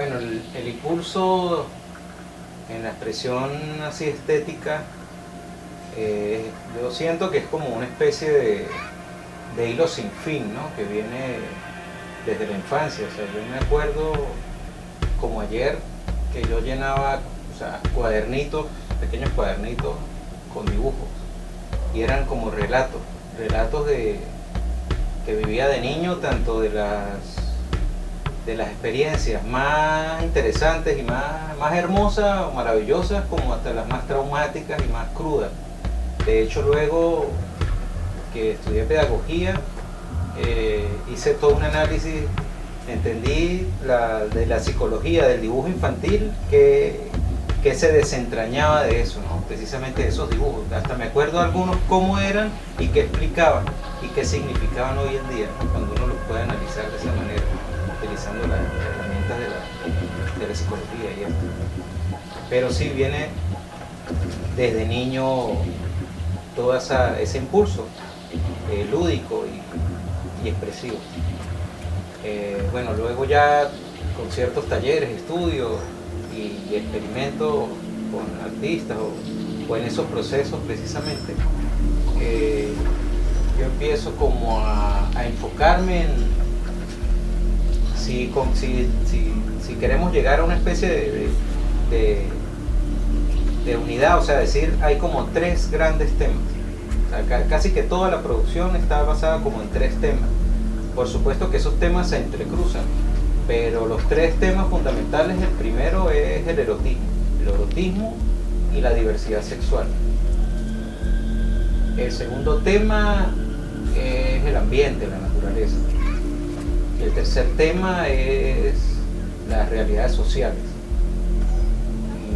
Bueno, el impulso en la expresión así estética, yo siento que es como una especie de hilo sin fin, ¿no? Que viene desde la infancia. O sea, yo me acuerdo como ayer que yo llenaba, o sea, cuadernitos, pequeños cuadernitos con dibujos, y eran como relatos que vivía de niño, tanto de las experiencias más interesantes y más hermosas o maravillosas, como hasta las más traumáticas y más crudas. De hecho, luego que estudié pedagogía, hice todo un análisis, entendí de la psicología del dibujo infantil que se desentrañaba de eso, ¿no? Precisamente de esos dibujos. Hasta me acuerdo algunos cómo eran y qué explicaban y qué significaban hoy en día, ¿no? Cuando uno los puede analizar de esa manera, utilizando las herramientas de la psicología y esto. Pero sí viene desde niño todo ese impulso lúdico y expresivo. Bueno, luego ya con ciertos talleres, estudios y experimentos con artistas o en esos procesos precisamente, yo empiezo como a enfocarme en si queremos llegar a una especie de unidad, o sea, decir, hay como tres grandes temas. O sea, casi que toda la producción está basada como en tres temas. Por supuesto que esos temas se entrecruzan, pero los tres temas fundamentales, el primero es el erotismo y la diversidad sexual. El segundo tema es el ambiente, la naturaleza. Y el tercer tema es las realidades sociales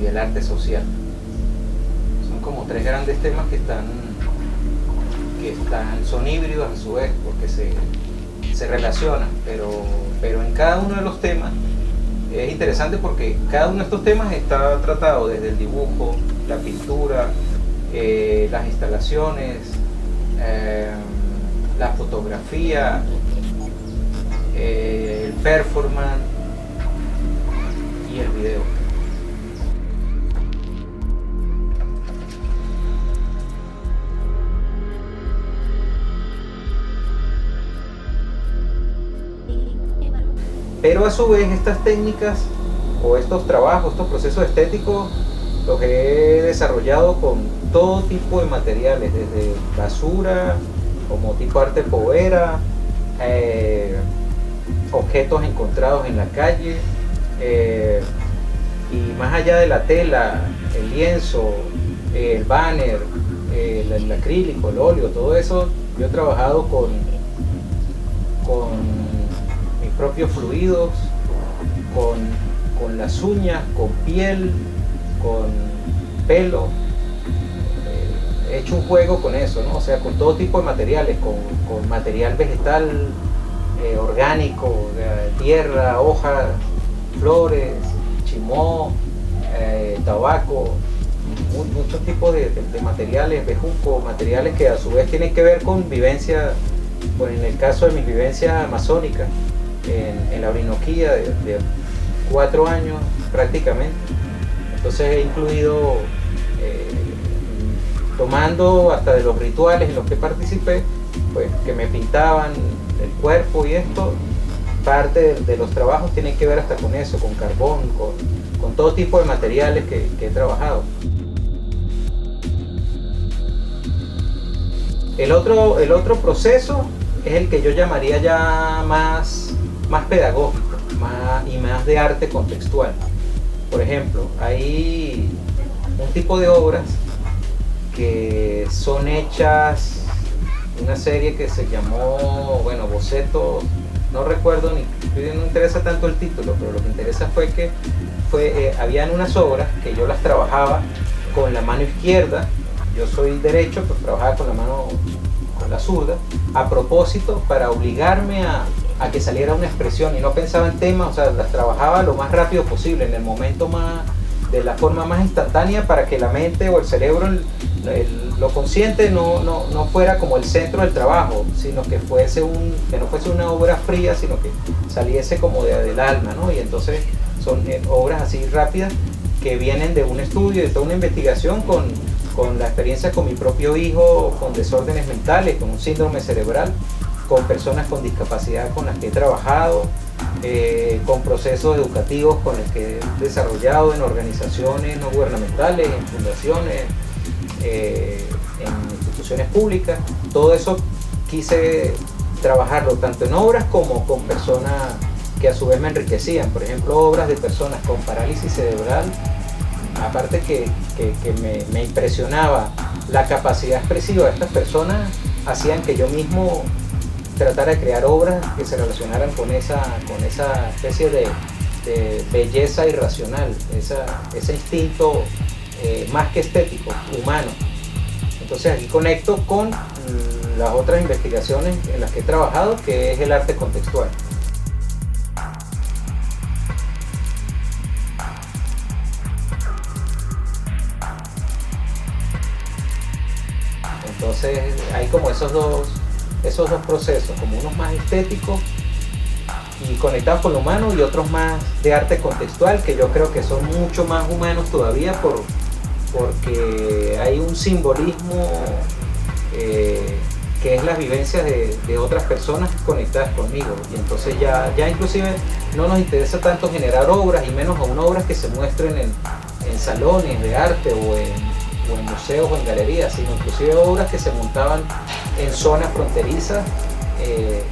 y el arte social. Son como tres grandes temas que son híbridos a su vez, porque se relacionan, pero en cada uno de los temas es interesante porque cada uno de estos temas está tratado desde el dibujo, la pintura, las instalaciones, la fotografía, el performance y el video. Pero a su vez estas técnicas o estos trabajos, estos procesos estéticos, los he desarrollado con todo tipo de materiales, desde basura, como tipo arte povera, objetos encontrados en la calle, y más allá de la tela, el lienzo, el banner, el acrílico, el óleo, todo eso, yo he trabajado con mis propios fluidos, con las uñas, con piel, con pelo. He hecho un juego con eso, ¿no? O sea, con todo tipo de materiales, con material vegetal, orgánico, tierra, hojas, flores, chimó, tabaco, muchos tipos de materiales, bejuco, materiales que a su vez tienen que ver con vivencia, pues en el caso de mis vivencias amazónicas, en la Orinoquía de 4 años prácticamente. Entonces he incluido, tomando hasta de los rituales en los que participé, pues que me pintaban el cuerpo y esto, parte de los trabajos tienen que ver hasta con eso, con carbón, con todo tipo de materiales que he trabajado. El otro proceso es el que yo llamaría ya más pedagógico y más de arte contextual. Por ejemplo, hay un tipo de obras que son hechas, una serie que se llamó, bueno, Boceto, no recuerdo no me interesa tanto el título, pero lo que interesa fue que habían unas obras que yo las trabajaba con la mano izquierda. Yo soy derecho, pues trabajaba con la zurda, a propósito para obligarme a que saliera una expresión, y no pensaba en temas, o sea, las trabajaba lo más rápido posible, en el momento de la forma más instantánea, para que la mente o el cerebro, lo consciente no fuera como el centro del trabajo, sino que no fuese una obra fría, sino que saliese como del alma, ¿no? Y entonces son obras así rápidas que vienen de un estudio, de toda una investigación con la experiencia con mi propio hijo, con desórdenes mentales, con un síndrome cerebral, con personas con discapacidad con las que he trabajado, con procesos educativos con los que he desarrollado en organizaciones no gubernamentales, en fundaciones, en instituciones públicas. Todo eso quise trabajarlo tanto en obras como con personas que a su vez me enriquecían. Por ejemplo, obras de personas con parálisis cerebral, aparte que me impresionaba la capacidad expresiva de estas personas, hacían que yo mismo tratara de crear obras que se relacionaran con esa especie de belleza irracional, ese instinto más que estético, humano. Entonces aquí conecto con las otras investigaciones en las que he trabajado, que es el arte contextual. Entonces hay como esos dos procesos, como unos más estéticos y conectados con lo humano, y otros más de arte contextual, que yo creo que son mucho más humanos todavía porque hay un simbolismo que es las vivencias de otras personas conectadas conmigo, y entonces ya inclusive no nos interesa tanto generar obras, y menos aún obras que se muestren en salones de arte o en museos o en galerías, sino inclusive obras que se montaban en zonas fronterizas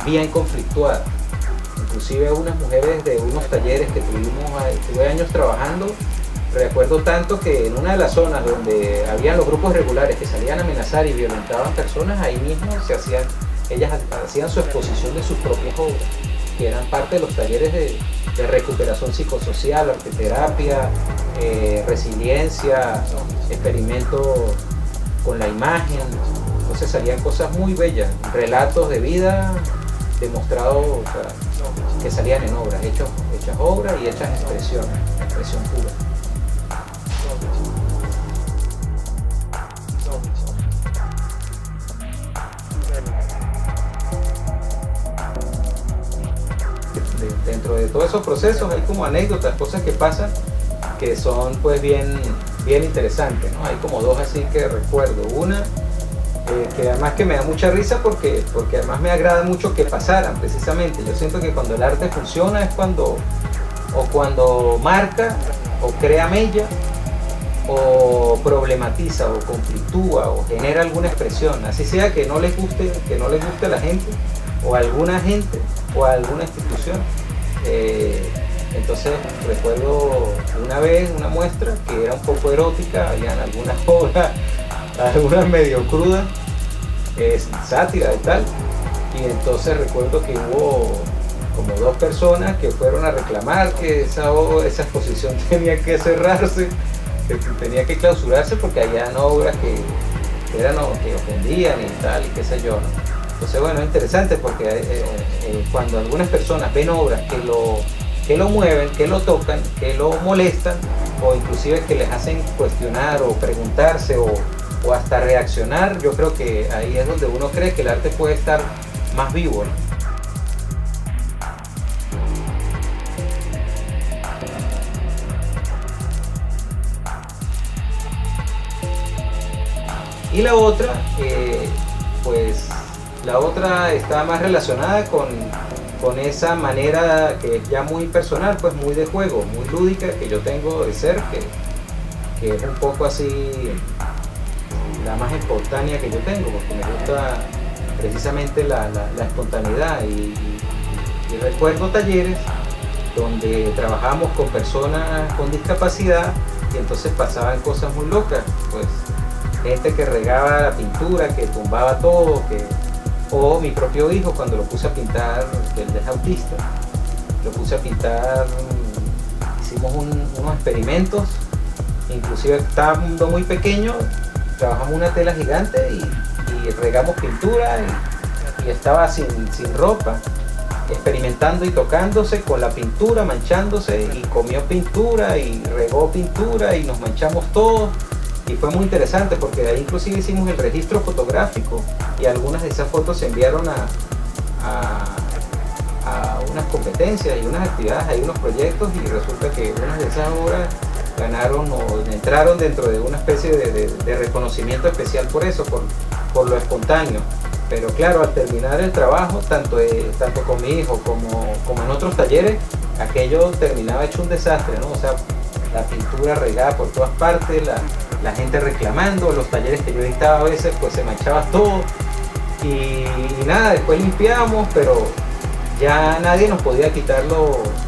bien conflictuadas. Inclusive unas mujeres de unos talleres que tuve años trabajando, recuerdo tanto que en una de las zonas donde habían los grupos regulares que salían a amenazar y violentaban personas, ahí mismo ellas hacían su exposición de sus propias obras, que eran parte de los talleres de recuperación psicosocial, arteterapia, resiliencia, experimentos con la imagen. Entonces salían cosas muy bellas, relatos de vida demostrados, o sea, que salían en obras, hechas obras y hechas expresión pura. Dentro de todos esos procesos hay como anécdotas, cosas que pasan que son pues bien interesantes, ¿no? Hay como dos así que recuerdo. Una que además que me da mucha risa porque además me agrada mucho que pasaran precisamente. Yo siento que cuando el arte funciona es cuando marca o crea mella o problematiza o conflictúa o genera alguna expresión, así sea que no les guste a la gente o a alguna gente o a alguna institución. Entonces recuerdo una vez una muestra que era un poco erótica, habían algunas obras, algunas medio crudas, sátira y tal, y entonces recuerdo que hubo como dos personas que fueron a reclamar que esa exposición tenía que cerrarse, que tenía que clausurarse porque habían obras que ofendían y tal, y qué sé yo, ¿no? Entonces bueno, es interesante porque cuando algunas personas ven obras que lo mueven, que lo tocan, que lo molestan, o inclusive que les hacen cuestionar o preguntarse o hasta reaccionar, yo creo que ahí es donde uno cree que el arte puede estar más vivo, ¿no? Y la otra, pues la otra está más relacionada con esa manera que es ya muy personal, pues muy de juego, muy lúdica que yo tengo de ser, que es un poco así la más espontánea que yo tengo, porque me gusta precisamente la espontaneidad y recuerdo talleres donde trabajamos con personas con discapacidad y entonces pasaban cosas muy locas, pues gente que regaba la pintura, que tumbaba todo, o mi propio hijo cuando lo puse a pintar, él es autista, lo puse a pintar, hicimos unos experimentos, inclusive estaba muy pequeño, trabajamos una tela gigante y regamos pintura y estaba sin ropa, experimentando y tocándose con la pintura, manchándose, y comió pintura y regó pintura y nos manchamos todos. Y fue muy interesante porque de ahí inclusive hicimos el registro fotográfico y algunas de esas fotos se enviaron a unas competencias y unas actividades, hay unos proyectos y resulta que unas de esas obras ganaron o entraron dentro de una especie de reconocimiento especial por eso, por lo espontáneo. Pero claro, al terminar el trabajo, tanto con mi hijo como en otros talleres, aquello terminaba hecho un desastre, ¿no? O sea, la pintura regada por todas partes, la gente reclamando, los talleres que yo editaba a veces pues se manchaba todo y nada, después limpiábamos, pero ya nadie nos podía quitar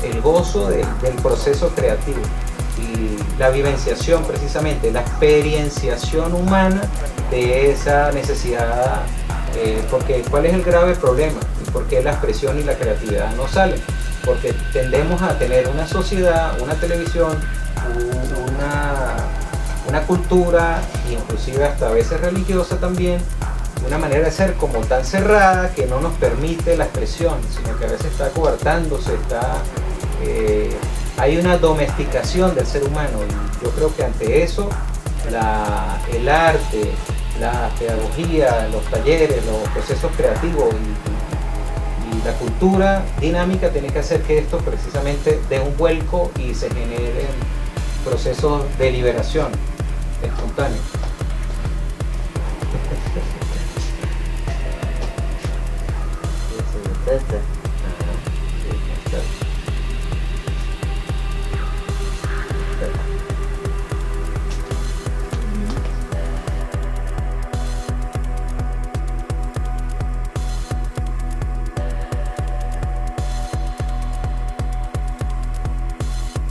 el gozo del proceso creativo y la vivenciación precisamente, la experienciación humana de esa necesidad, porque ¿cuál es el grave problema? ¿Y por qué la expresión y la creatividad no salen? Porque tendemos a tener una sociedad, una televisión, una cultura, inclusive hasta a veces religiosa también, una manera de ser como tan cerrada que no nos permite la expresión, sino que a veces está coartándose, hay una domesticación del ser humano y yo creo que ante eso el arte, la pedagogía, los talleres, los procesos creativos y la cultura dinámica tiene que hacer que esto precisamente dé un vuelco y se generen procesos de liberación espontánea. Eso,